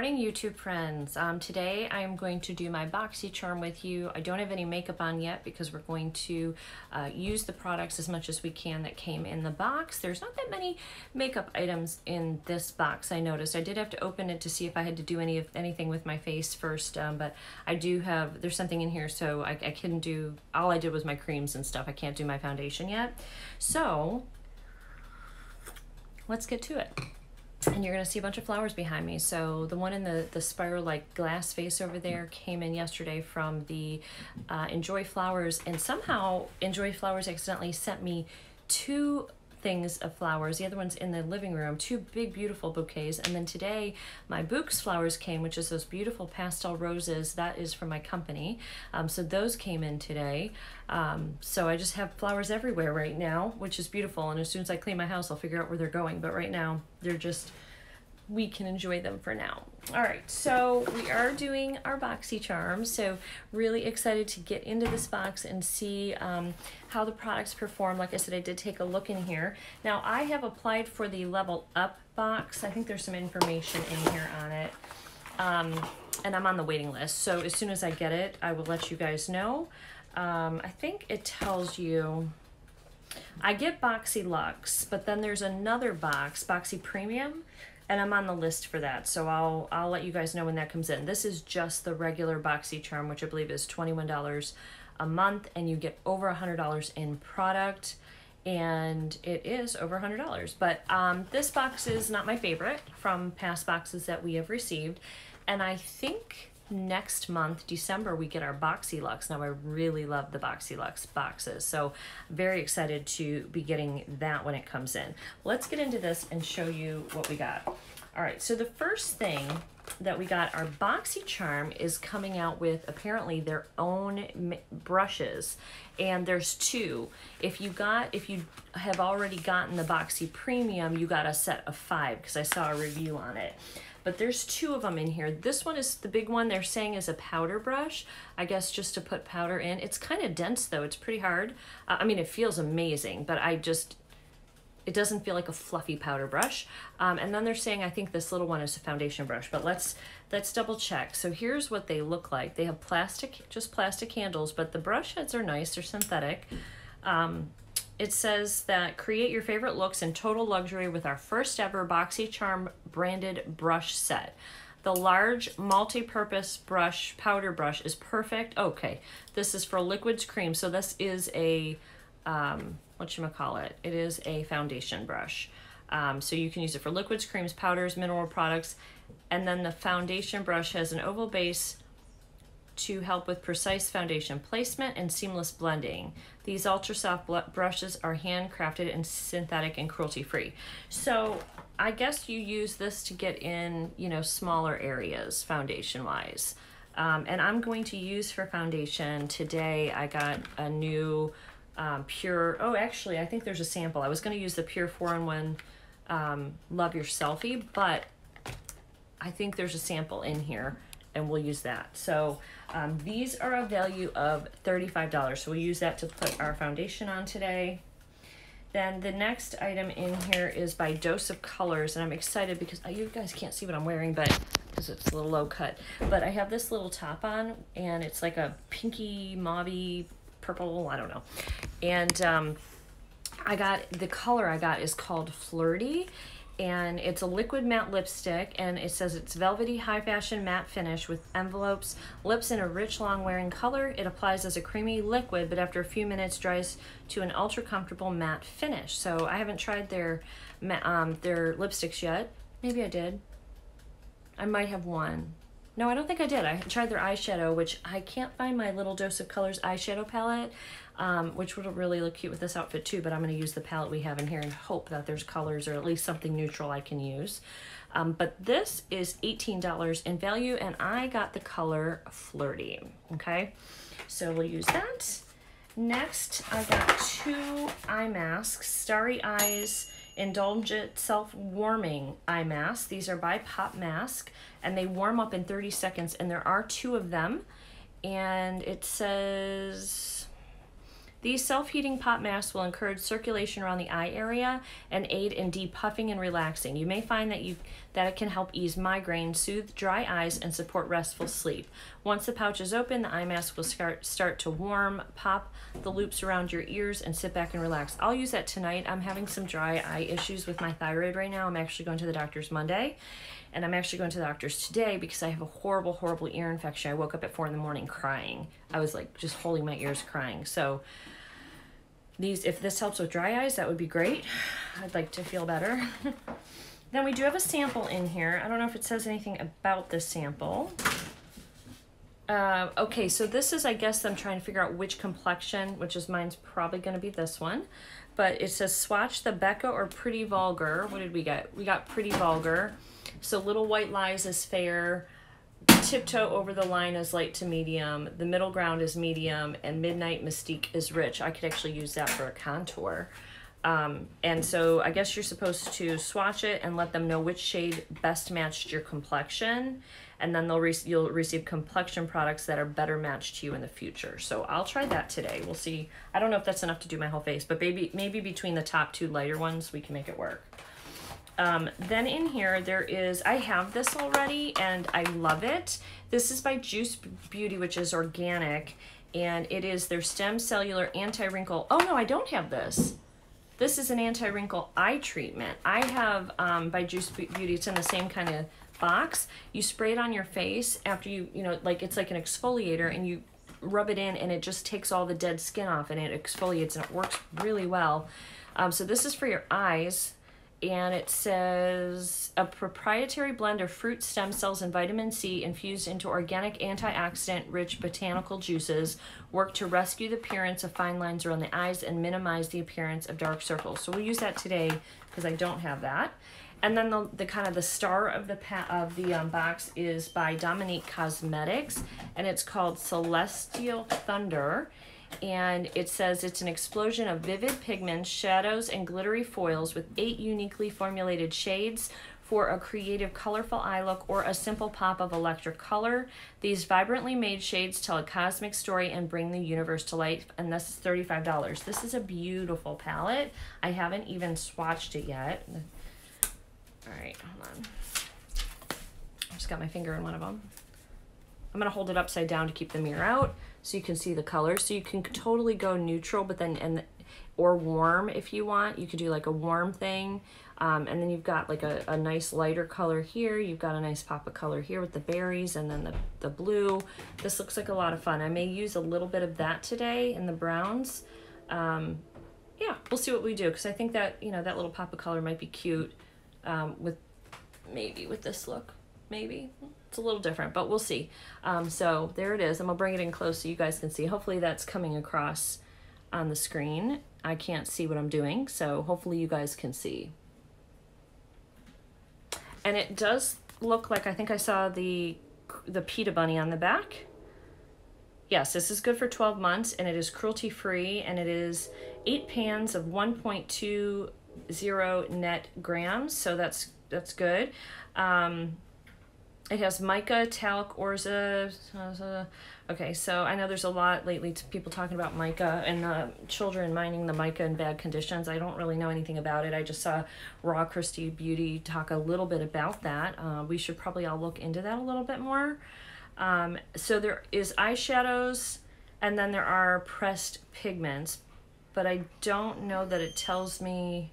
morning, YouTube friends. Today I'm going to do my Boxycharm with you. I don't have any makeup on yet because we're going to use the products as much as we can that came in the box. There's not that many makeup items in this box, I noticed. I did have to open it to see if I had to do anything with my face first, but I do have, there's something in here, so I couldn't do, all I did was my creams and stuff. I can't do my foundation yet. So let's get to it. And you're gonna see a bunch of flowers behind me. So the one in the spiral like glass vase over there came in yesterday from the Enjoy Flowers, and somehow Enjoy Flowers accidentally sent me two things of flowers. The other one's in the living room, two big beautiful bouquets. And then today my Books flowers came, which is those beautiful pastel roses. That is from my company. So those came in today. So I just have flowers everywhere right now, which is beautiful. And as soon as I clean my house, I'll figure out where they're going. But right now they're just, we can enjoy them for now. All right, so we are doing our Boxycharm. So really excited to get into this box and see how the products perform. Like I said, I did take a look in here. Now I have applied for the Level Up box. I think there's some information in here on it. And I'm on the waiting list. So as soon as I get it, I will let you guys know. I think it tells you, I get Boxy Luxe, but then there's another box, Boxy Premium, and I'm on the list for that, so I'll let you guys know when that comes in. This is just the regular Boxycharm, which I believe is $21 a month, and you get over $100 in product, and it is over $100. But this box is not my favorite from past boxes that we have received, and I think next month, December, we get our Boxy Luxe. Now I really love the Boxy Luxe boxes, so very excited to be getting that when it comes in. Let's get into this and show you what we got. All right, so the first thing that we got, our Boxycharm is coming out with apparently their own brushes, and there's two. If you have already gotten the Boxy Premium, you got a set of 5 because I saw a review on it. But there's 2 of them in here. This one is the big one, they're saying is a powder brush, I guess just to put powder in. It's kind of dense though, it's pretty hard. I mean, it feels amazing, but it doesn't feel like a fluffy powder brush. And then they're saying, I think this little one is a foundation brush, but let's double check. So here's what they look like. They have just plastic handles, but the brush heads are nice, they're synthetic. It says that create your favorite looks in total luxury with our first ever Boxycharm branded brush set. The large multi-purpose brush, powder brush is perfect. Okay, this is for liquids, cream. So this is a, whatchamacallit? It is a foundation brush. So you can use it for liquids, creams, powders, mineral products. And then the foundation brush has an oval base to help with precise foundation placement and seamless blending. These ultra soft brushes are handcrafted and synthetic and cruelty free. So I guess you use this to get in, you know, smaller areas foundation wise. And I'm going to use for foundation today, I got a new Pure, oh actually I think there's a sample. I was going to use the Pure 4-in-1 Love Your Selfie, but I think there's a sample in here and we'll use that. So these are a value of $35. So we'll use that to put our foundation on today. Then the next item in here is by Dose of Colors, and I'm excited because you guys can't see what I'm wearing, but because it's a little low cut. But I have this little top on, and it's like a pinky, mauvey, purple, I don't know. And I got, the color I got is called Flirty, and it's a liquid matte lipstick, and it says it's velvety high fashion matte finish with envelopes, lips in a rich long wearing color. It applies as a creamy liquid, but after a few minutes dries to an ultra comfortable matte finish. So I haven't tried their lipsticks yet. Maybe I did. I might have one. No, I don't think I did. I tried their eyeshadow, which I can't find my little Dose of Colors eyeshadow palette, which would really look cute with this outfit too, but I'm going to use the palette we have in here and hope that there's colors or at least something neutral I can use. But this is $18 in value, and I got the color Flirty, okay? So we'll use that. Next, I got 2 eye masks, Starry Eyes Indulgent Self-Warming Eye Masks. These are by Pop Mask, and they warm up in 30 seconds, and there are 2 of them, and it says These self-heating pop masks will encourage circulation around the eye area and aid in depuffing and relaxing. You may find that it can help ease migraine, soothe dry eyes, and support restful sleep. Once the pouch is open, the eye mask will start to warm, pop the loops around your ears, and sit back and relax. I'll use that tonight. I'm having some dry eye issues with my thyroid right now. I'm actually going to the doctor's Monday, and I'm actually going to the doctor's today because I have a horrible, horrible ear infection. I woke up at 4 in the morning crying. I was like just holding my ears crying. So if this helps with dry eyes, that would be great. I'd like to feel better. Then we do have a sample in here. I don't know if it says anything about this sample. Okay, so this is, I guess I'm trying to figure out which complexion, which is mine's probably going to be this one. But it says swatch the Becca or Pretty Vulgar. What did we get? We got Pretty Vulgar. So Little White Lies is fair. Tiptoe Over the Line is light to medium. The Middle Ground is medium. And Midnight Mystique is rich. I could actually use that for a contour. And so I guess you're supposed to swatch it and let them know which shade best matched your complexion. And then you'll receive complexion products that are better matched to you in the future. So I'll try that today. We'll see. I don't know if that's enough to do my whole face, but maybe between the top 2 lighter ones, we can make it work. Then in here, I have this already and I love it. This is by Juice Beauty, which is organic. And it is their Stem Cellular Anti-Wrinkle. Oh no, I don't have this. This is an anti-wrinkle eye treatment. I have by Juice Beauty. It's in the same kind of box. You spray it on your face after like it's like an exfoliator, and you rub it in and it just takes all the dead skin off and it exfoliates, and it works really well. So this is for your eyes, and it says a proprietary blend of fruit stem cells and vitamin C infused into organic antioxidant rich botanical juices work to rescue the appearance of fine lines around the eyes and minimize the appearance of dark circles. So we'll use that today because I don't have that. And then the kind of the star of the box is by Dominique Cosmetics, and it's called Celestial Thunder. And it says it's an explosion of vivid pigments, shadows, and glittery foils with 8 uniquely formulated shades for a creative, colorful eye look or a simple pop of electric color. These vibrantly made shades tell a cosmic story and bring the universe to life, and this is $35. This is a beautiful palette. I haven't even swatched it yet. All right, hold on. I just got my finger in one of them. I'm gonna hold it upside down to keep the mirror out so you can see the colors. So you can totally go neutral, but then, or warm if you want. You could do like a warm thing. And then you've got like a nice lighter color here. You've got a nice pop of color here with the berries and then the blue. This looks like a lot of fun. I may use a little bit of that today in the browns. Yeah, we'll see what we do, because I think that, that little pop of color might be cute. With this look, maybe it's a little different, but we'll see. So there it is. I'm gonna bring it in close so you guys can see. Hopefully that's coming across on the screen. I can't see what I'm doing, so hopefully you guys can see. And it does look like, I think I saw the PETA bunny on the back. Yes, this is good for 12 months, and it is cruelty free, and it is 8 pans of 1.20 net grams, so that's good. It has mica, talc, orza. Okay, so I know there's a lot lately to people talking about mica and children mining the mica in bad conditions. I don't really know anything about it. I just saw Raw Christie Beauty talk a little bit about that. We should probably all look into that a little bit more. So there is eyeshadows, and then there are pressed pigments, but I don't know that it tells me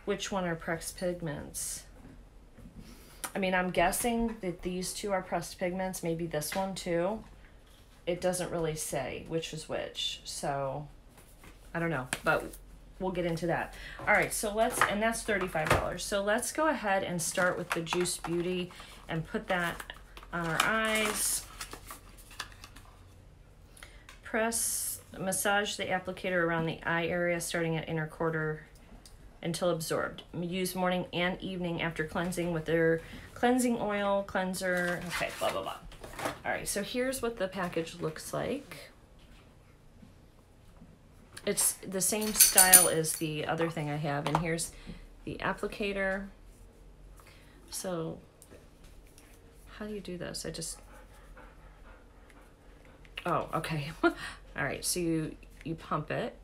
which one are pressed pigments. I mean, I'm guessing that these two are pressed pigments, maybe this one too. It doesn't really say which is which, so I don't know, but we'll get into that. All right, so and that's $35. So let's go ahead and start with the Juice Beauty and put that on our eyes. Massage the applicator around the eye area starting at inner quarter until absorbed. Use morning and evening after cleansing with their cleansing oil, cleanser, okay, blah, blah, blah. All right, so here's what the package looks like. It's the same style as the other thing I have, and here's the applicator. So how do you do this? Oh, okay. All right, so you pump it.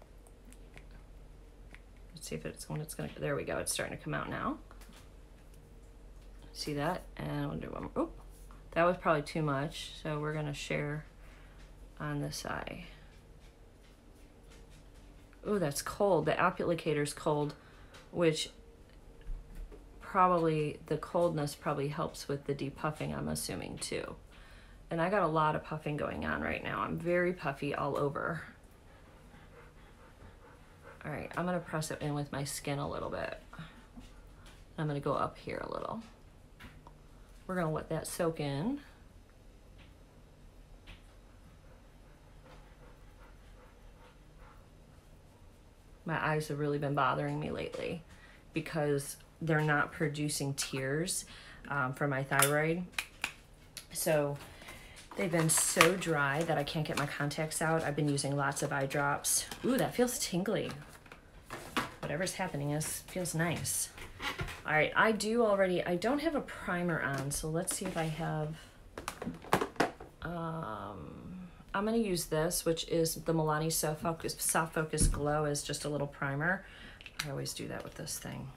Let's see if it's when it's gonna, there we go, it's starting to come out now. See that? And we'll do one more. Oop, that was probably too much, so we're gonna share on this eye. Oh, that's cold. The applicator's cold, which probably, the coldness probably helps with the depuffing, I'm assuming too. And I got a lot of puffing going on right now. I'm very puffy all over. All right, I'm gonna press it in with my skin a little bit. I'm gonna go up here a little. We're gonna let that soak in. My eyes have really been bothering me lately because they're not producing tears from my thyroid. So they've been so dry that I can't get my contacts out. I've been using lots of eye drops. Ooh, that feels tingly. Whatever's happening feels nice. All right, I don't have a primer on, so let's see if I have, I'm gonna use this, which is the Milani Soft Focus Glow as just a little primer. I always do that with this thing.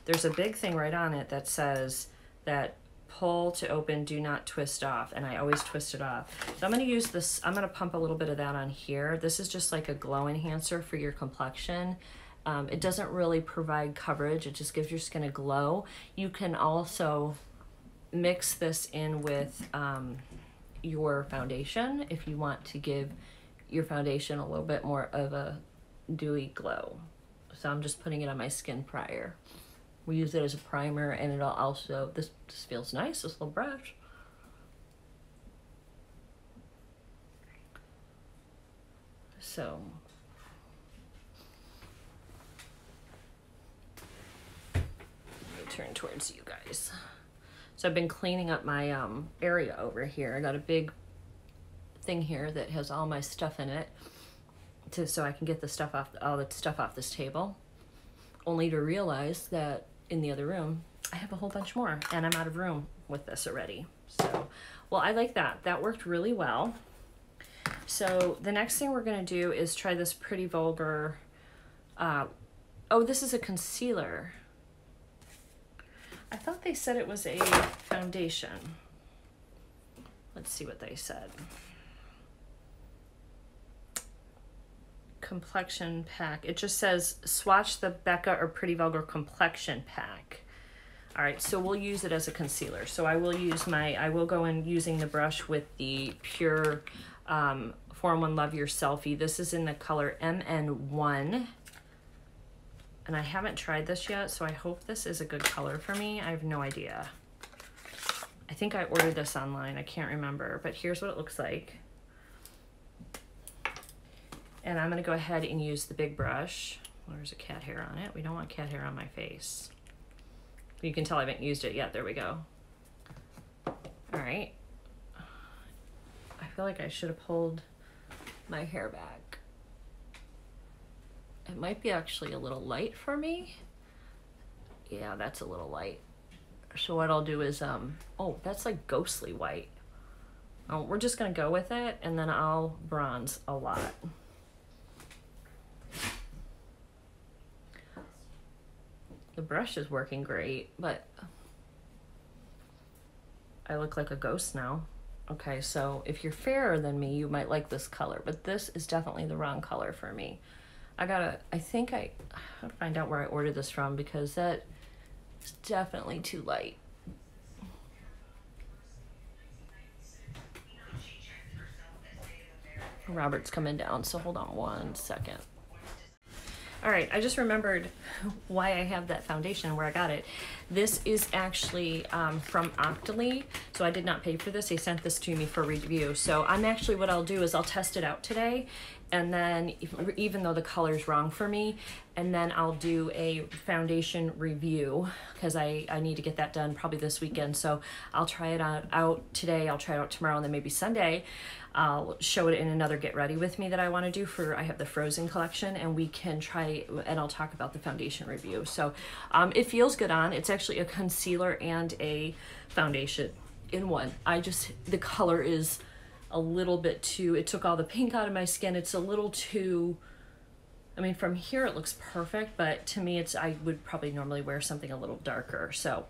There's a big thing right on it that says that pull to open, do not twist off, and I always twist it off. So I'm gonna use this, I'm gonna pump a little bit of that on here. This is just like a glow enhancer for your complexion. It doesn't really provide coverage, it just gives your skin a glow. You can also mix this in with your foundation if you want to give your foundation a little bit more of a dewy glow. So I'm just putting it on my skin prior. We use it as a primer, and it'll also, this feels nice, this little brush. So, let me turn towards you guys. So I've been cleaning up my area over here. I got a big thing here that has all my stuff in it, so I can get the stuff off, all the stuff off this table, only to realize that in the other room I have a whole bunch more, and I'm out of room with this already. So, well, I like that. That worked really well. So the next thing we're gonna do is try this Pretty Vulgar, oh, this is a concealer. I thought they said it was a foundation. Let's see what they said. Complexion pack. It just says swatch the Becca or Pretty Vulgar complexion pack. All right, so we'll use it as a concealer. So I will go in using the brush with the Pure 4-in-1 Love Your Selfie. This is in the color MN1. And I haven't tried this yet, so I hope this is a good color for me. I have no idea. I think I ordered this online, I can't remember, but here's what it looks like. And I'm gonna go ahead and use the big brush. There's a cat hair on it. We don't want cat hair on my face. You can tell I haven't used it yet, there we go. All right. I feel like I should have pulled my hair back. It might be actually a little light for me. Yeah, that's a little light. So what I'll do is, oh, that's like ghostly white. Oh, we're just gonna go with it, and then I'll bronze a lot. The brush is working great, but I look like a ghost now. Okay, so if you're fairer than me, you might like this color, but this is definitely the wrong color for me. I think I have to find out where I ordered this from, because that is definitely too light. Robert's coming down, so hold on one second. All right, I just remembered why I have that foundation, where I got it. This is actually from Octoly, so I did not pay for this. They sent this to me for review. So what I'll do is I'll test it out today, and then even though the color's wrong for me, and then I'll do a foundation review, because I need to get that done probably this weekend. So I'll try it out today, I'll try it out tomorrow, and then maybe Sunday I'll show it in another Get Ready With Me that I want to do I have the Frozen collection, and we can try, and I'll talk about the foundation review. So it feels good on. It's actually a concealer and a foundation in one. The color is a little bit too, it took all the pink out of my skin. It's a little too I mean, from here it looks perfect, but to me I would probably normally wear something a little darker. So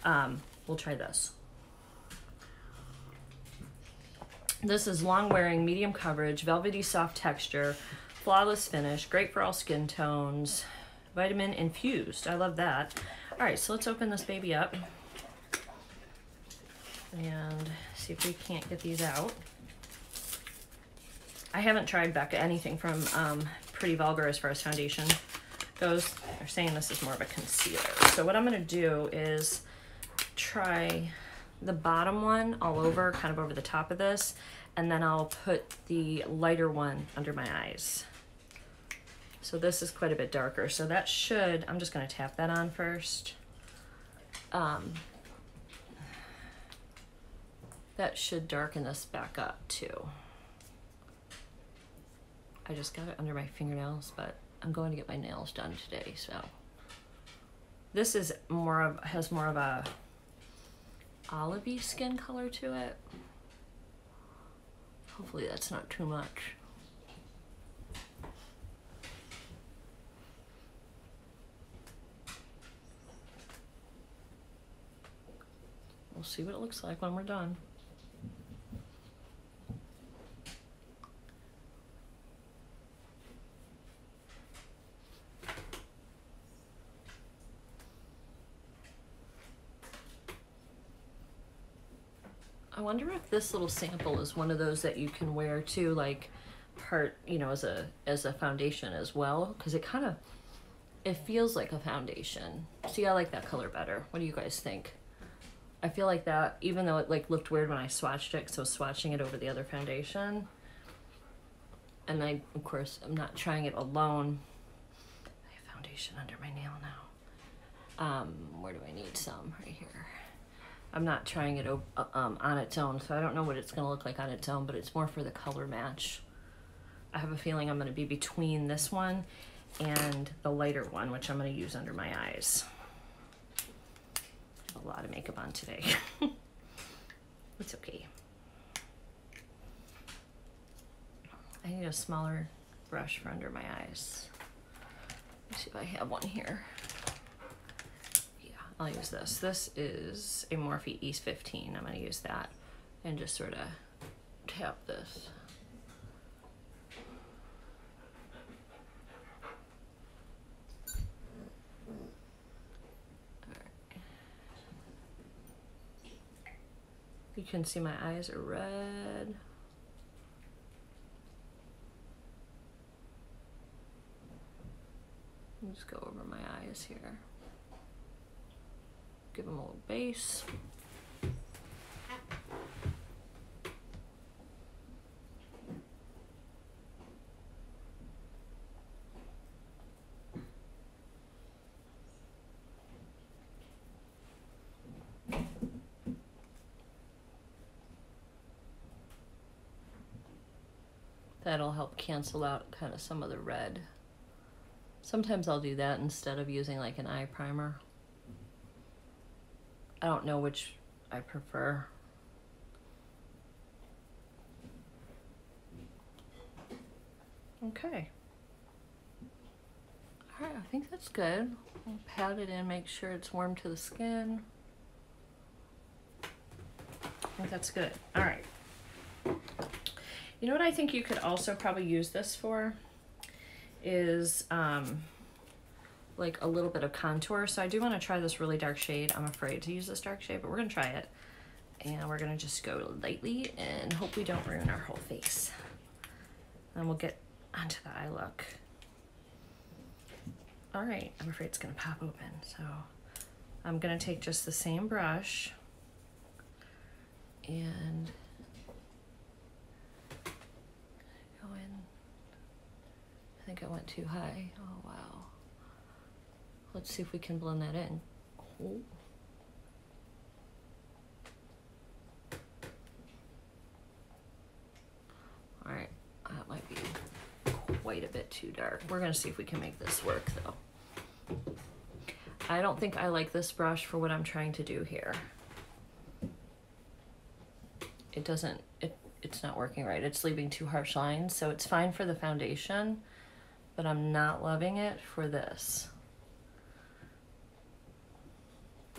we'll try this. This is long wearing, medium coverage, velvety soft texture, flawless finish, great for all skin tones, vitamin infused. I love that. All right, so let's open this baby up and see if we can't get these out. I haven't tried Becca anything from Pretty Vulgar as far as foundation goes. They're saying this is more of a concealer. So what I'm gonna do is try the bottom one all over, kind of over the top of this, and then I'll put the lighter one under my eyes. So this is quite a bit darker. So that should, I'm just gonna tap that on first. That should darken this back up too. I just got it under my fingernails, but I'm going to get my nails done today, so. This is has more of a olivey skin color to it. Hopefully that's not too much. We'll see what it looks like when we're done. I wonder if this little sample is one of those that you can wear too, like part, you know, as a foundation as well, because it kind of, it feels like a foundation. See, I like that color better. What do you guys think? I feel like that, even though it like looked weird when I swatched it, because I was swatching it over the other foundation. And I, of course, I'm not trying it alone. I have foundation under my nail now. Where do I need some? Right here. I'm not trying it on its own, so I don't know what it's gonna look like on its own, but it's more for the color match. I have a feeling I'm gonna be between this one and the lighter one, which I'm gonna use under my eyes. A lot of makeup on today. It's okay. I need a smaller brush for under my eyes. Let me see if I have one here. Yeah, I'll use this. This is a Morphe East 15. I'm gonna use that and just sort of tap this. You can see my eyes are red. Just go over my eyes here. Give them a little base. That'll help cancel out kind of some of the red. Sometimes I'll do that instead of using like an eye primer. I don't know which I prefer. Okay. All right, I think that's good. I'll pat it in, make sure it's warm to the skin. I think that's good. All right. You know what I think you could also probably use this for is like a little bit of contour. So I do want to try this really dark shade. I'm afraid to use this dark shade, but we're gonna try it. And we're gonna just go lightly and hope we don't ruin our whole face. And we'll get onto the eye look. All right, I'm afraid it's gonna pop open. So I'm gonna take just the same brush and go in. I think I went too high. Oh, wow. Let's see if we can blend that in. Oh. All right, that might be quite a bit too dark. We're gonna see if we can make this work though. I don't think I like this brush for what I'm trying to do here. It doesn't, it's not working right. It's leaving too harsh lines, so it's fine for the foundation, but I'm not loving it for this.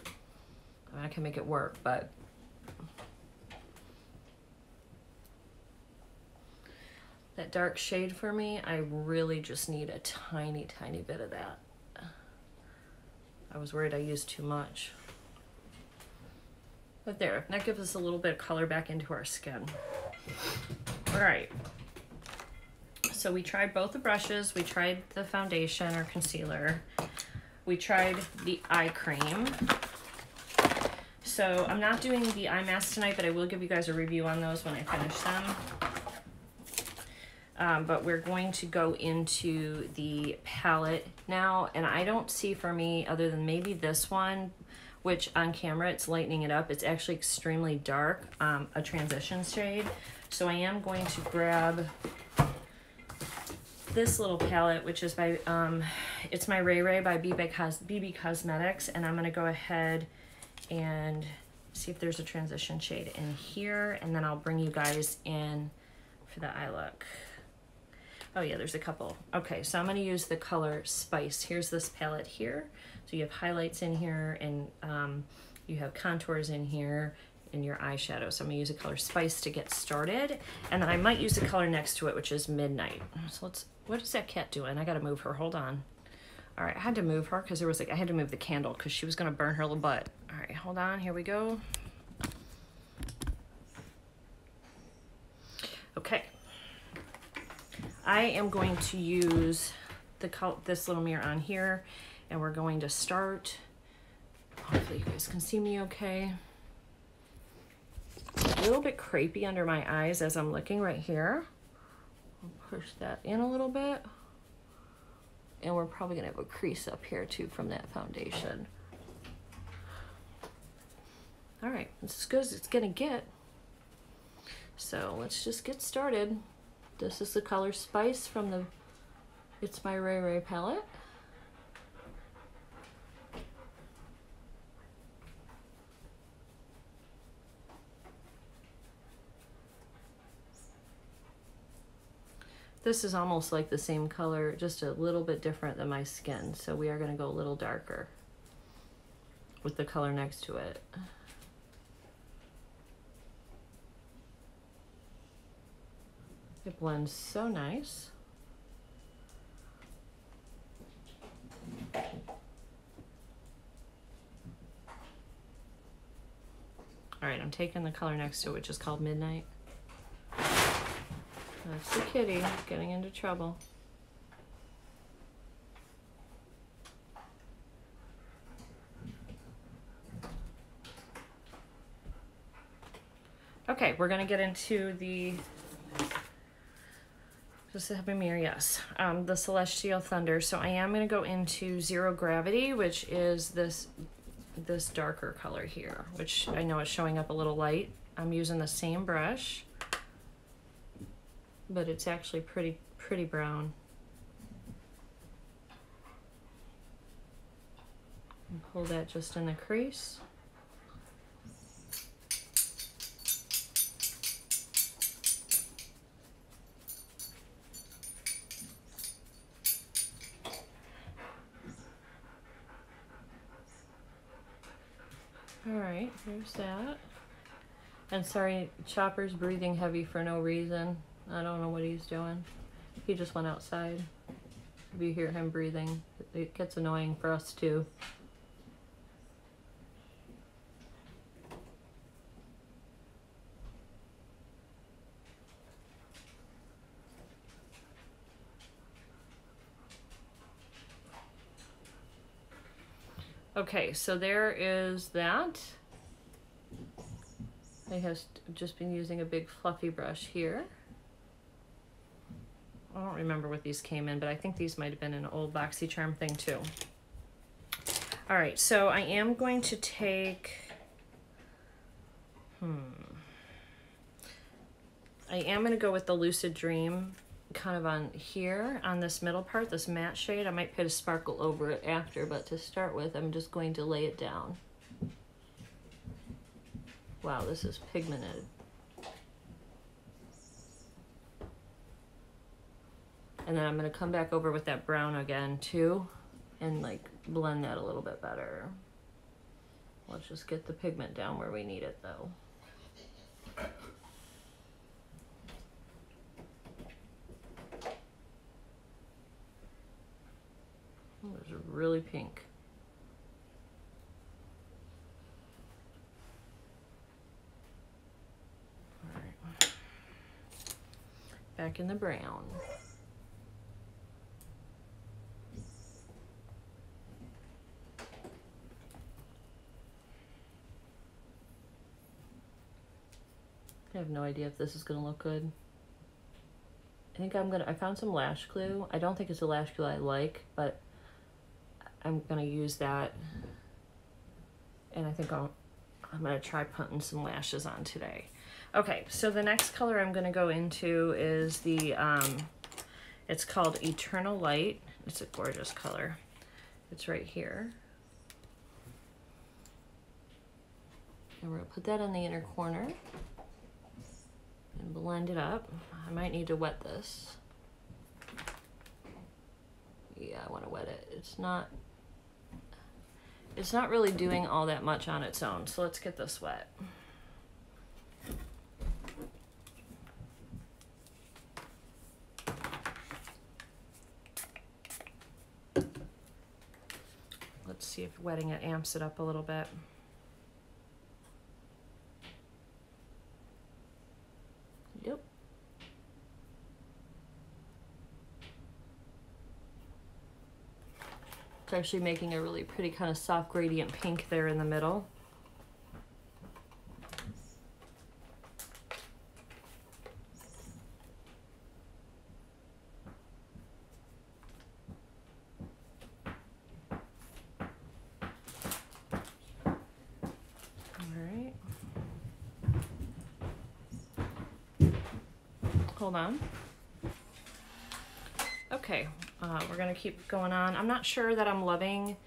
I mean, I can make it work, but that dark shade for me, I really just need a tiny, tiny bit of that. I was worried I used too much. But there, that gives us a little bit of color back into our skin. All right. So we tried both the brushes. We tried the foundation or concealer. We tried the eye cream. So I'm not doing the eye mask tonight, but I will give you guys a review on those when I finish them. But we're going to go into the palette now, and I don't see for me, other than maybe this one, which on camera it's lightening it up. It's actually extremely dark, a transition shade. So I am going to grab this little palette, which is by, it's my Ray Ray by BB Cosmetics, and I'm gonna go ahead and see if there's a transition shade in here, and then I'll bring you guys in for the eye look. Oh yeah, there's a couple. Okay, so I'm gonna use the color Spice. Here's this palette here. So you have highlights in here, and you have contours in here in your eyeshadow. So I'm gonna use the color Spice to get started. And then I might use the color next to it, which is Midnight. So what is that cat doing? I gotta move her, hold on. All right, I had to move her because there was like, I had to move the candle because she was gonna burn her little butt. All right, hold on, here we go. Okay. I am going to use this little mirror on here, and we're going to start. Hopefully you guys can see me okay. A little bit crepey under my eyes as I'm looking right here. I'll push that in a little bit. And we're probably gonna have a crease up here too from that foundation. All right, it's as good as it's gonna get. So let's just get started. This is the color Spice from the It's My Ray Ray palette. This is almost like the same color, just a little bit different than my skin. So we are gonna go a little darker with the color next to it. It blends so nice. All right, I'm taking the color next to it, which is called Midnight. That's the kitty getting into trouble. Okay, we're gonna get into the, just to have a mirror, yes, the Celestial Thunder. So I am gonna go into Zero Gravity, which is this darker color here, which I know is showing up a little light. I'm using the same brush, but it's actually pretty brown. And pull that just in the crease. All right, there's that. And sorry, Chopper's breathing heavy for no reason. I don't know what he's doing. He just went outside. If you hear him breathing, it gets annoying for us too. Okay, so there is that. I have just been using a big fluffy brush here. I don't remember what these came in, but I think these might have been an old Boxycharm thing too. All right, so I am going to take, I am gonna go with the Lucid Dream kind of on here, on this middle part, this matte shade. I might put a sparkle over it after, but to start with, I'm just going to lay it down. Wow, this is pigmented. And then I'm gonna come back over with that brown again too and like blend that a little bit better. Let's just get the pigment down where we need it though. Oh, there's a really pink. All right. Back in the brown. I have no idea if this is gonna look good. I think I found some lash glue. I don't think it's a lash glue I like, but I'm gonna use that. And I think I'm gonna try putting some lashes on today. Okay, so the next color I'm gonna go into is the, it's called Eternal Light. It's a gorgeous color. It's right here. And we're gonna put that on the inner corner and blend it up. I might need to wet this. Yeah, I want to wet it. It's not really doing all that much on its own, so let's get this wet. Let's see if wetting it amps it up a little bit. Yep. It's actually making a really pretty kind of soft gradient pink there in the middle. Hold on. Okay, we're gonna keep going on. I'm not sure that I'm loving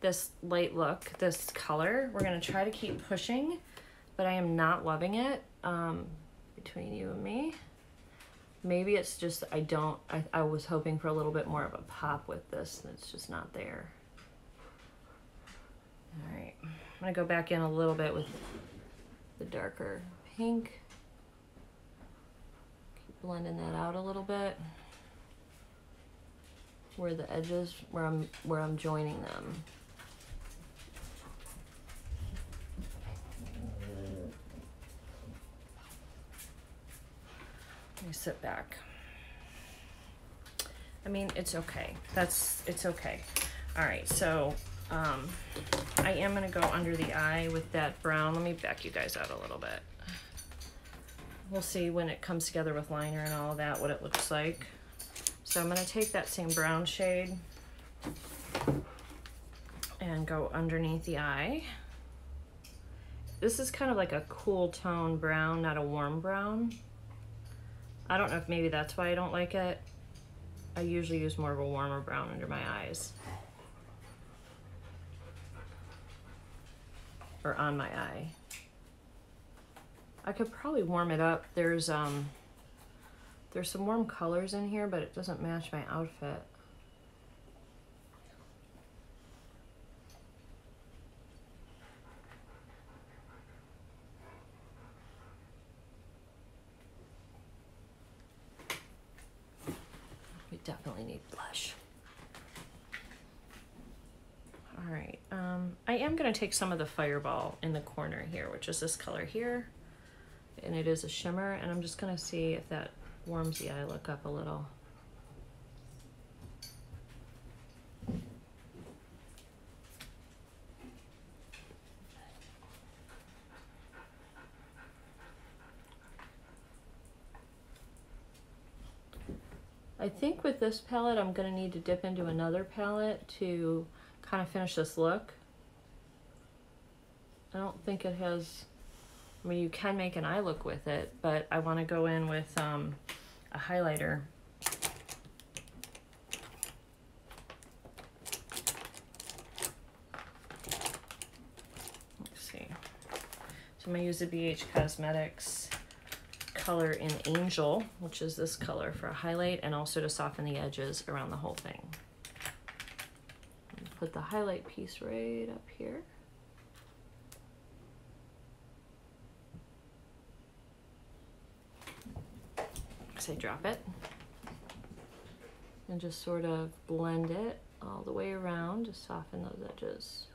this light look, this color. We're gonna try to keep pushing, but I am not loving it, between you and me. Maybe it's just, I was hoping for a little bit more of a pop with this, and it's just not there. All right, I'm gonna go back in a little bit with the darker pink. Blending that out a little bit where the edges, where I'm joining them. Let me sit back. I mean, it's okay. It's okay. All right, so I am gonna go under the eye with that brown. Let me back you guys out a little bit. We'll see when it comes together with liner and all of that, what it looks like. So I'm gonna take that same brown shade and go underneath the eye. This is kind of like a cool tone brown, not a warm brown. I don't know if maybe that's why I don't like it. I usually use more of a warmer brown under my eyes. Or on my eye. I could probably warm it up. There's some warm colors in here, but it doesn't match my outfit. We definitely need blush. All right, I am gonna take some of the Fireball in the corner here, which is this color here. And it is a shimmer, and I'm just gonna see if that warms the eye look up a little. I think with this palette, I'm gonna need to dip into another palette to kind of finish this look. I don't think it has, I mean, you can make an eye look with it, but I want to go in with a highlighter. Let's see. So I'm going to use the BH Cosmetics color in Angel, which is this color, for a highlight and also to soften the edges around the whole thing. Put the highlight piece right up here. So drop it and just sort of blend it all the way around to soften those edges.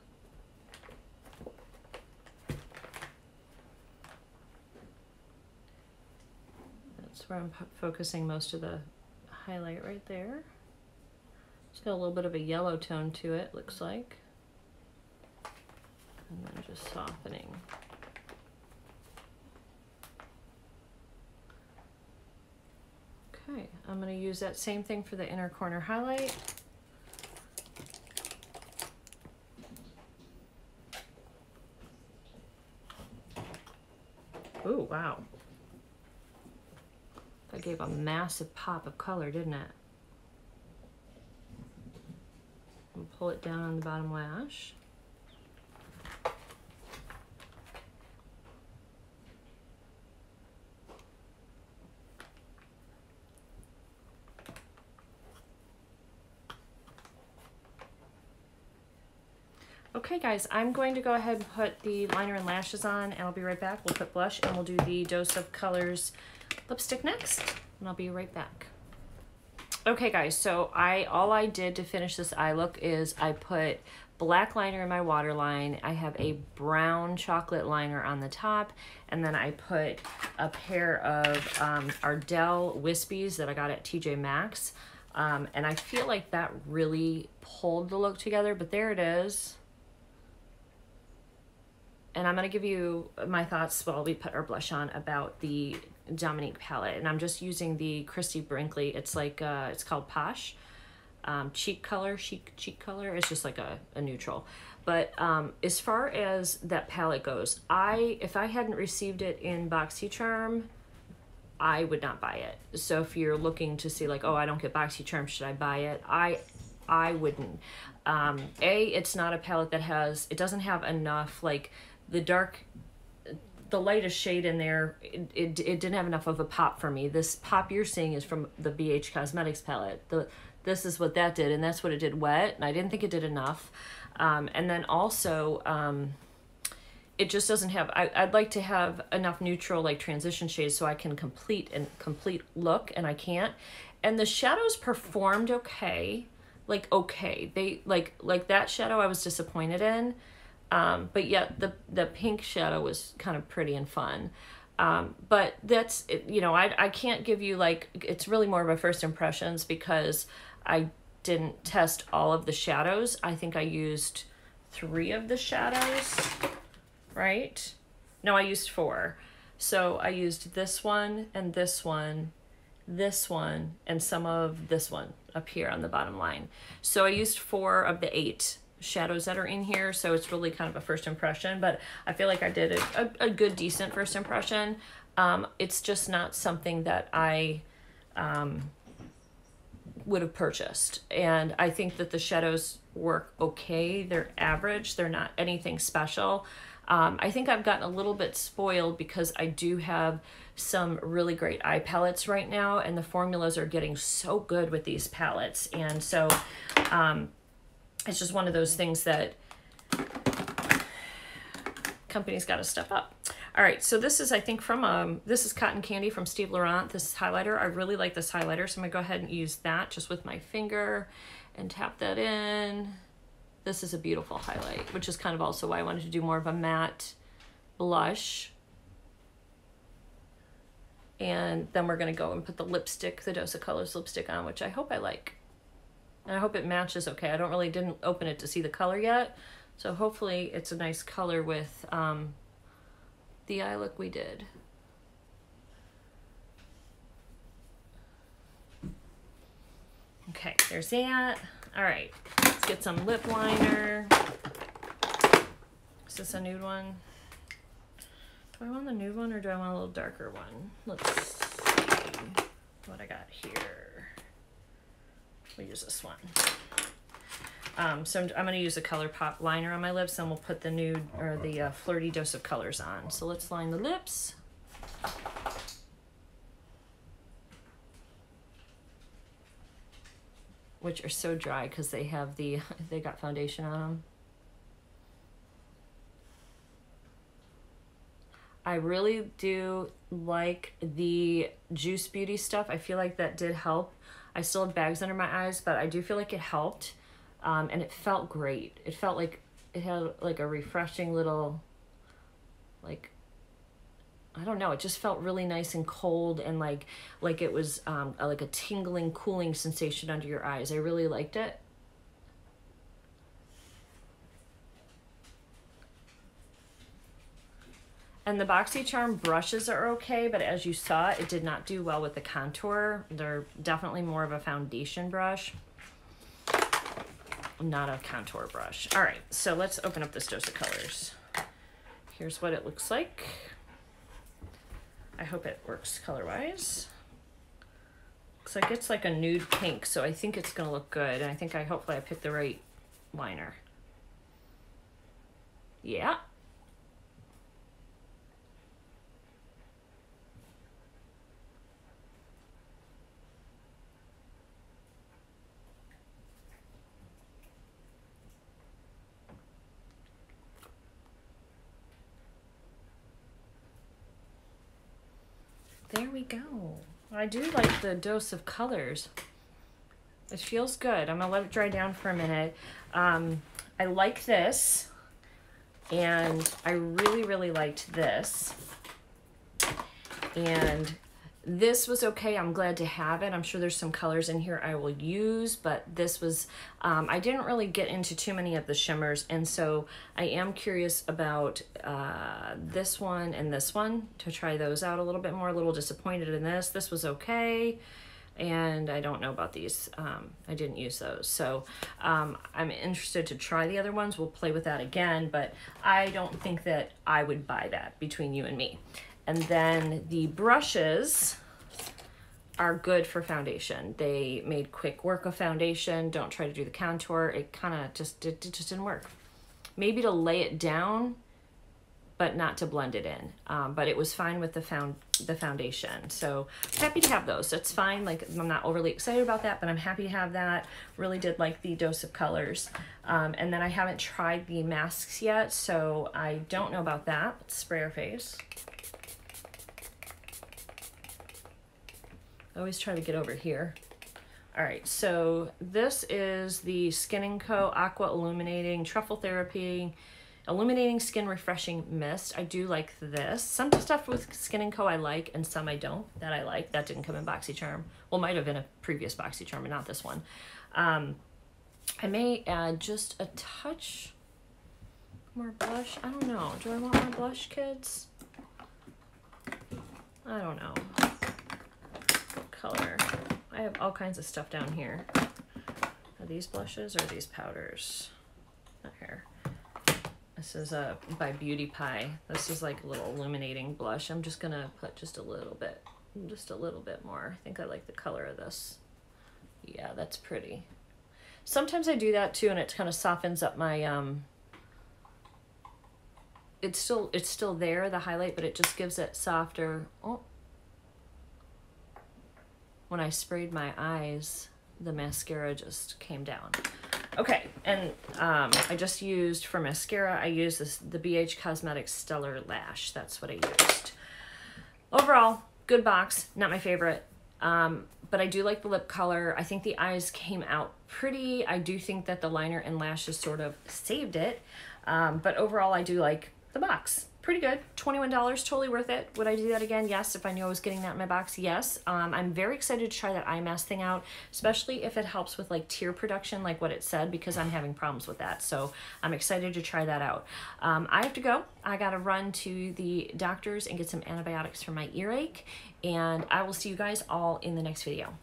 That's where I'm focusing most of the highlight right there. It's got a little bit of a yellow tone to it, looks like. And then just softening. Okay, I'm going to use that same thing for the inner corner highlight. Ooh, wow. That gave a massive pop of color, didn't it? And pull it down on the bottom lash. Okay guys, I'm going to go ahead and put the liner and lashes on and I'll be right back. We'll put blush and we'll do the Dose of Colors lipstick next and I'll be right back. Okay guys, so all I did to finish this eye look is I put black liner in my waterline. I have a brown chocolate liner on the top, and then I put a pair of Ardell Wispies that I got at TJ Maxx. And I feel like that really pulled the look together, but there it is. And I'm going to give you my thoughts while we put our blush on about the Dominique palette. And I'm just using the Christy Brinkley. It's like, it's called Posh. Cheek color. It's just like a neutral. But as far as that palette goes, if I hadn't received it in Boxycharm, I would not buy it. So if you're looking to see like, oh, I don't get Boxycharm, should I buy it? I wouldn't. It's not a palette that has, it doesn't have enough, like, the lightest shade in there, it didn't have enough of a pop for me. This pop you're seeing is from the BH Cosmetics palette. This is what that did, and that's what it did wet, and I didn't think it did enough. And then also, it just doesn't have, I'd like to have enough neutral, like, transition shades so I can complete look, and I can't. And the shadows performed okay. Like, okay. They, like that shadow I was disappointed in. But yet the pink shadow was kind of pretty and fun. But that's, you know, I can't give you, like, it's really more of a first impressions because I didn't test all of the shadows. I think I used 3 of the shadows, right? No, I used 4. So I used this one and this one, and some of this one up here on the bottom line. So I used 4 of the 8 shadows that are in here, so it's really kind of a first impression, but I feel like I did a good, decent first impression. It's just not something that I would have purchased, and I think that the shadows work okay. They're average. They're not anything special. I think I've gotten a little bit spoiled because I do have some really great eye palettes right now, and the formulas are getting so good with these palettes, and so it's just one of those things that companies got to step up. All right, so this is, I think, from, this is Cotton Candy from Steve Laurent, this highlighter. I really like this highlighter, so I'm gonna go ahead and use that just with my finger and tap that in. This is a beautiful highlight, which is kind of also why I wanted to do more of a matte blush. And then we're gonna go and put the lipstick, the Dose of Colors lipstick on, which I hope I like. And I hope it matches okay. I didn't open it to see the color yet. So hopefully it's a nice color with the eye look we did. Okay, there's that. All right, let's get some lip liner. Is this a nude one? Do I want the nude one or do I want a little darker one? Let's see what I got here. We'll use this one. So I'm going to use a Color Pop liner on my lips, and we'll put the nude or the flirty Dose of Colors on. So let's line the lips. which are so dry because they have the, they got foundation on them. I really do like the Juice Beauty stuff. I feel like that did help. I still have bags under my eyes, but I do feel like it helped. And it felt great. It felt like it had like a refreshing little, like, I don't know, it just felt really nice and cold, and like it was like a tingling, cooling sensation under your eyes. I really liked it. And the Boxycharm brushes are okay, but as you saw, it did not do well with the contour. They're definitely more of a foundation brush, not a contour brush. All right, so let's open up this dose of colors. Here's what it looks like. I hope it works color-wise. Looks like it's like a nude pink, so I think it's gonna look good. And I think hopefully I picked the right liner. Yeah. There we go. I do like the dose of colors. It feels good. I'm gonna let it dry down for a minute. I like this, and I really, really liked this. And this was okay. I'm glad to have it. I'm sure there's some colors in here I will use, but this was, I didn't really get into too many of the shimmers, and so I am curious about this one and this one to try those out a little bit more. A little disappointed in this. This was okay, and I don't know about these. I didn't use those, so I'm interested to try the other ones. We'll play with that again, but I don't think that I would buy that between you and me. And then the brushes are good for foundation. They made quick work of foundation. Don't try to do the contour. It kind of just, it just didn't work. Maybe to lay it down, but not to blend it in. But it was fine with the foundation. So happy to have those. That's fine. Like, I'm not overly excited about that, but I'm happy to have that. Really did like the dose of colors. And then I haven't tried the masks yet, so I don't know about that. Let's spray our face. I always try to get over here. All right, so this is the Skin & Co. Aqua Illuminating Truffle Therapy Illuminating Skin Refreshing Mist. I do like this. Some stuff with Skin & Co. I like, and some I don't that I like. That didn't come in Boxycharm. Well, might have been a previous Boxycharm, but not this one. I may add just a touch more blush. I don't know. Do I want more blush, kids? I don't know. Color. I have all kinds of stuff down here. Are these blushes or are these powders? Not here. This is by Beauty Pie. This is like a little illuminating blush. I'm just gonna put just a little bit more. I think I like the color of this. Yeah, that's pretty. Sometimes I do that too, and it kind of softens up my it's still there, the highlight, but it just gives it softer. Oh. When I sprayed my eyes, the mascara just came down. Okay, and I just used, for mascara, I used the BH Cosmetics Stellar Lash. That's what I used. Overall, good box, not my favorite. But I do like the lip color. I think the eyes came out pretty. I do think that the liner and lashes sort of saved it. But overall, I do like the box. Pretty good. $21, totally worth it. Would I do that again? Yes. If I knew I was getting that in my box, yes. I'm very excited to try that eye mask thing out, especially if it helps with like tear production, like what it said, because I'm having problems with that. So I'm excited to try that out. I have to go. I got to run to the doctor's and get some antibiotics for my earache, and I will see you guys all in the next video.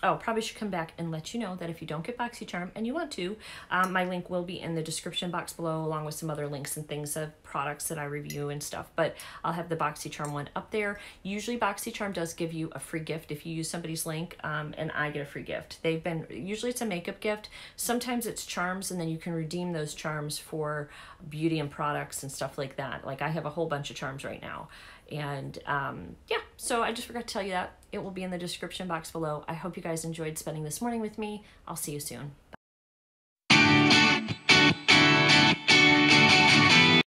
Oh, probably should come back and let you know that if you don't get Boxycharm and you want to, my link will be in the description box below, along with some other links and things of products that I review and stuff. But I'll have the Boxycharm one up there. Usually Boxycharm does give you a free gift if you use somebody's link, and I get a free gift. Usually it's a makeup gift. Sometimes it's charms, and then you can redeem those charms for beauty and products and stuff like that. Like, I have a whole bunch of charms right now. And yeah, so I just forgot to tell you that. It will be in the description box below. I hope you guys enjoyed spending this morning with me. I'll see you soon.